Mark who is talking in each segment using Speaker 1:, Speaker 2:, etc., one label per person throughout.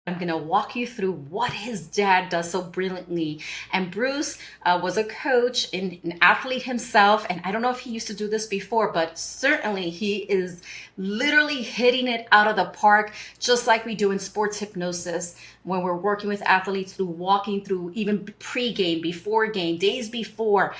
Speaker 1: I'm going to walk you through what his dad does so brilliantly. And Bruce was a coach and an athlete himself. And I don't know if he used to do this before, but certainly he is literally hitting it out of the park, just like we do in sports hypnosis when we're working with athletes through walking through even pre-game, before game, days before,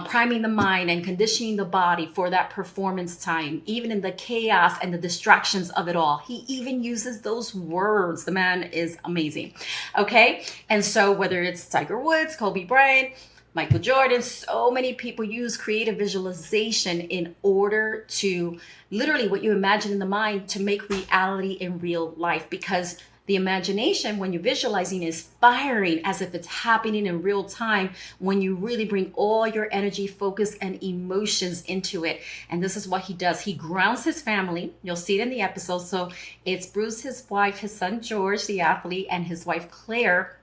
Speaker 1: priming the mind and conditioning the body for that performance time, even in the chaos and the distractions of it all. He even uses those words. The man is amazing. Okay. And so whether it's Tiger Woods, Kobe Bryant, Michael Jordan, so many people use creative visualization in order to literally what you imagine in the mind to make reality in real life, because the imagination, when you're visualizing, is firing as if it's happening in real time when you really bring all your energy, focus, and emotions into it. And this is what he does. He grounds his family. You'll see it in the episode. So it's Bruce, his wife, his son, George, the athlete, and his wife, Claire.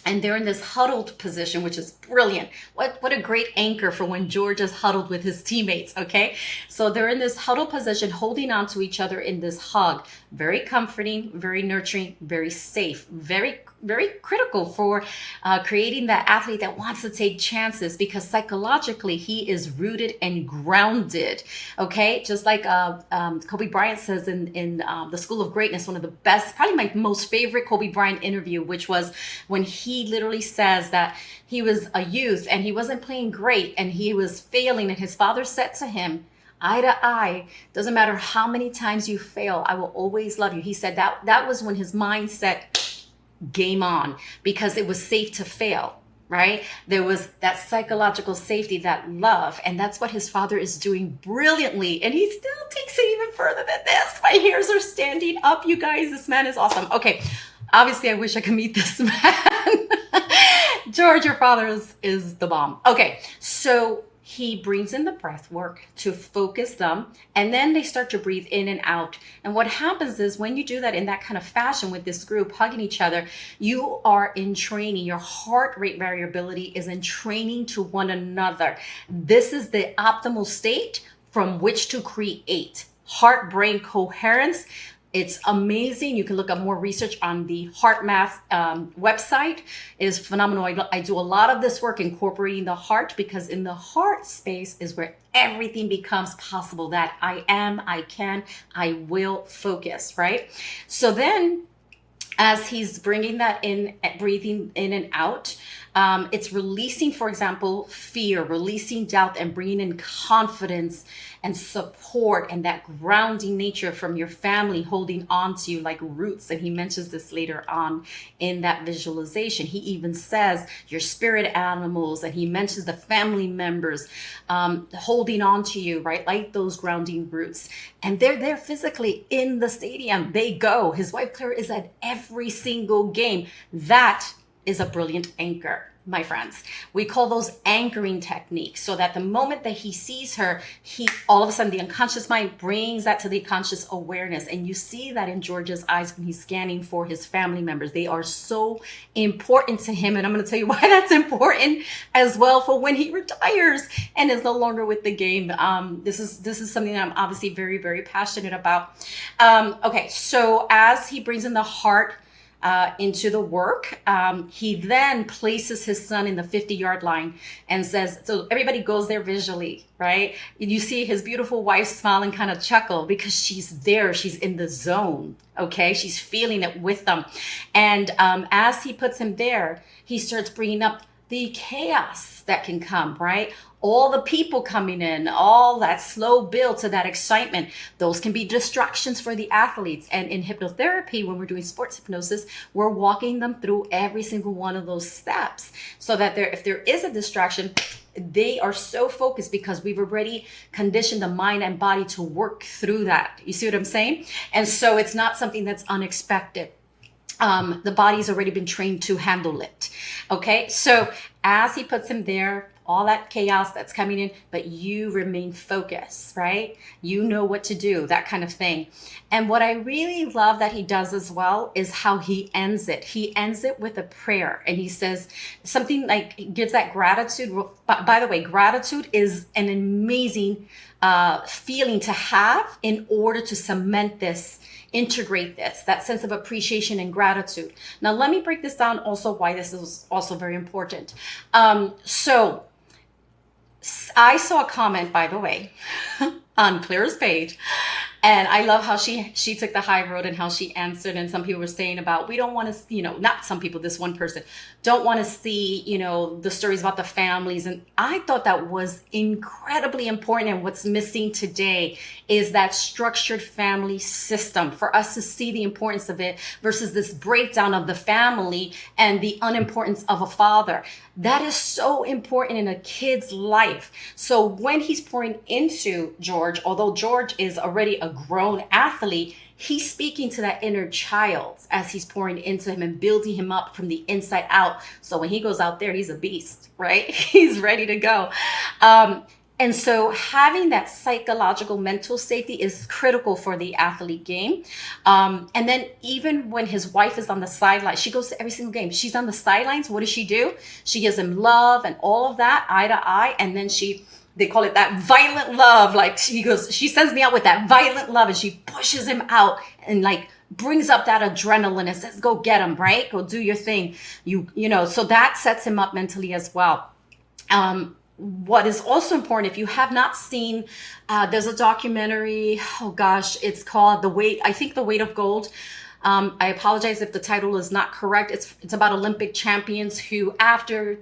Speaker 1: And they're in this huddled position, which is brilliant. What a great anchor for when George is huddled with his teammates, okay? So they're in this huddled position, holding on to each other in this hug. Very comforting, very nurturing, very safe, very critical for creating that athlete that wants to take chances, because psychologically he is rooted and grounded, okay? Just like Kobe Bryant says in The School of Greatness, one of the best, probably my most favorite Kobe Bryant interview, which was when he literally says that he was a youth and he wasn't playing great and he was failing, and his father said to him, eye to eye, doesn't matter how many times you fail, I will always love you. He said that was when his mindset game on, because it was safe to fail, right? There was that psychological safety, that love, and that's what his father is doing brilliantly. And he still takes it even further than this. My hairs are standing up, you guys. This man is awesome. Okay, obviously I wish I could meet this man. George, your father is the bomb. Okay, so he brings in the breath work to focus them, and then they start to breathe in and out. And what happens is when you do that in that kind of fashion with this group hugging each other, you are in training. Your heart rate variability is in training to one another. This is the optimal state from which to create heart-brain coherence. It's amazing. You can look up more research on the Heart Math website. It is phenomenal. I do a lot of this work incorporating the heart, because in the heart space is where everything becomes possible. That I am, I can, I will focus, right? So then as he's bringing that in, breathing in and out, it's releasing, for example, fear, releasing doubt, and bringing in confidence and support and that grounding nature from your family holding on to you like roots. And he mentions this later on in that visualization. He even says your spirit animals, and he mentions the family members holding on to you, right? Like those grounding roots. And they're there physically in the stadium. They go. His wife, Claire, is at every single game. That is a brilliant anchor, my friends. We call those anchoring techniques, so that the moment that he sees her, he all of a sudden the unconscious mind brings that to the conscious awareness. And you see that in George's eyes when he's scanning for his family members. They are so important to him. And I'm going to tell you why that's important as well for when he retires and is no longer with the game. This is something that I'm obviously very, very passionate about. Okay, so as he brings in the heart into the work, he then places his son in the 50-yard line and says, so everybody goes there visually, right? You see his beautiful wife smile and kind of chuckle because she's there. She's in the zone. Okay. She's feeling it with them. And as he puts him there, he starts bringing up the chaos that can come, right? All the people coming in, all that slow build to that excitement, those can be distractions for the athletes. And in hypnotherapy, when we're doing sports hypnosis, we're walking them through every single one of those steps so that if there is a distraction, they are so focused because we've already conditioned the mind and body to work through that. You see what I'm saying? And so it's not something that's unexpected. The body's already been trained to handle it. Okay, so as he puts him there, all that chaos that's coming in, but you remain focused, right? You know what to do, that kind of thing. And what I really love that he does as well is how he ends it. He ends it with a prayer, and he says something like, gives that gratitude. By the way, gratitude is an amazing feeling to have in order to cement this integrate this, that sense of appreciation and gratitude. Now, let me break this down also why this is also very important. So I saw a comment, by the way, on Claire's page. And I love how she took the high road and how she answered. And some people were saying about, we don't want to, not some people, this one person, don't want to see, the stories about the families. And I thought that was incredibly important. And what's missing today is that structured family system, for us to see the importance of it versus this breakdown of the family and the unimportance of a father. That is so important in a kid's life. So when he's pouring into George, although George is already a grown athlete, he's speaking to that inner child as he's pouring into him and building him up from the inside out. So when he goes out there, he's a beast, right? He's ready to go. And so having that psychological mental safety is critical for the athlete game. And then even when his wife is on the sidelines, she goes to every single game. She's on the sidelines. What does she do? She gives him love and all of that, eye to eye. And then they call it that violent love. Like she sends me out with that violent love and she pushes him out and like brings up that adrenaline and says, go get him, right? Go do your thing. So that sets him up mentally as well. What is also important, if you have not seen, there's a documentary, oh gosh, it's called The Weight of Gold. I apologize if the title is not correct. It's about Olympic champions who, after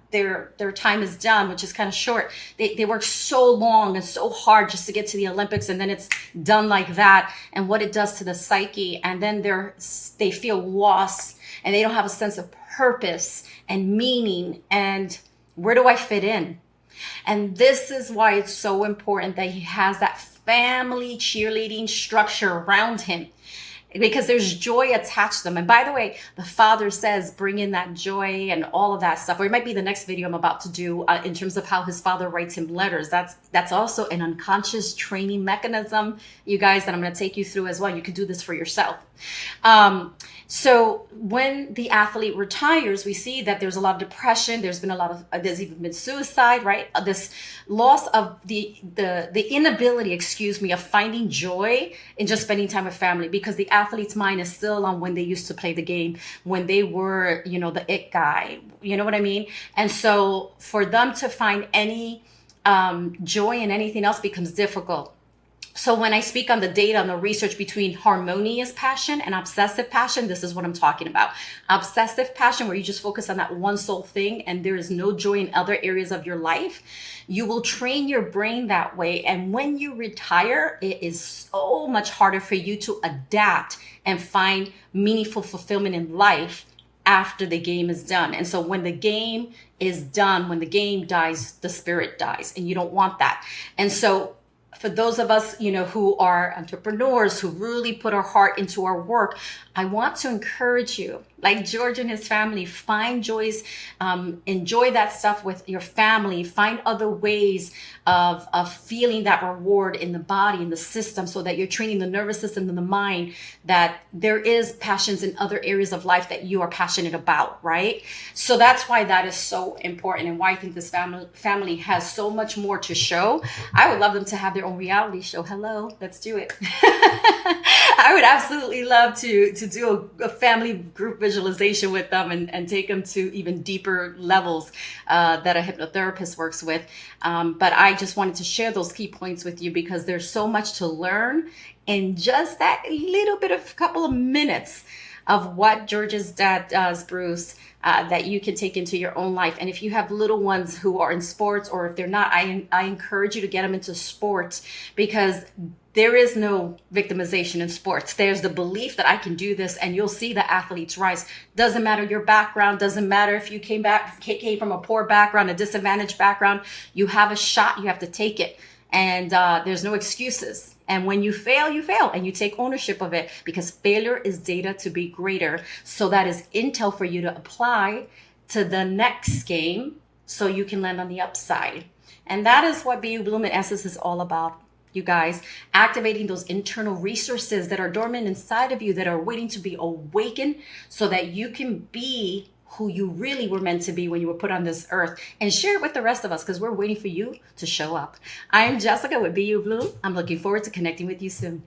Speaker 1: their time is done, which is kind of short, they work so long and so hard just to get to the Olympics, and then it's done like that, and what it does to the psyche, and then they feel lost, and they don't have a sense of purpose and meaning, and where do I fit in? And this is why it's so important that he has that family cheerleading structure around him, because there's joy attached to them. And by the way, the father says, bring in that joy and all of that stuff. Or it might be the next video I'm about to do in terms of how his father writes him letters. That's also an unconscious training mechanism, you guys, that I'm going to take you through as well. You can do this for yourself. So when the athlete retires, we see that there's a lot of depression. There's even been suicide, right? This loss of the inability, of finding joy in just spending time with family, because the athlete's mind is still on when they used to play the game, when they were, the it guy, you know what I mean? And so for them to find any joy in anything else becomes difficult. So when I speak on the data, on the research between harmonious passion and obsessive passion, this is what I'm talking about. Obsessive passion, where you just focus on that one sole thing and there is no joy in other areas of your life, you will train your brain that way. And when you retire, it is so much harder for you to adapt and find meaningful fulfillment in life after the game is done. And so when the game is done, when the game dies, the spirit dies, and you don't want that. And so for those of us, who are entrepreneurs, who really put our heart into our work, I want to encourage you, like George and his family, find joys, enjoy that stuff with your family, find other ways of feeling that reward in the body, in the system, so that you're training the nervous system and the mind, that there is passions in other areas of life that you are passionate about, right? So that's why that is so important, and why I think this family has so much more to show. I would love them to have their own reality show. Hello, let's do it. I would absolutely love to do a family group visualization with them and take them to even deeper levels that a hypnotherapist works with. But I just wanted to share those key points with you, because there's so much to learn in just that little bit of couple of minutes of what George's dad does, Bruce, that you can take into your own life. And if you have little ones who are in sports, or if they're not, I encourage you to get them into sports, because there is no victimization in sports. There's the belief that I can do this, and you'll see the athletes rise. Doesn't matter your background. Doesn't matter if you came from a poor background, a disadvantaged background. You have a shot. You have to take it. And there's no excuses. And when you fail, and you take ownership of it, because failure is data to be greater. So that is intel for you to apply to the next game, so you can land on the upside. And that is what Be You Bloom in Essence is all about, you guys. Activating those internal resources that are dormant inside of you, that are waiting to be awakened, so that you can be who you really were meant to be when you were put on this earth, and share it with the rest of us, because we're waiting for you to show up. I'm Jessica with Be You Bloom. I'm looking forward to connecting with you soon.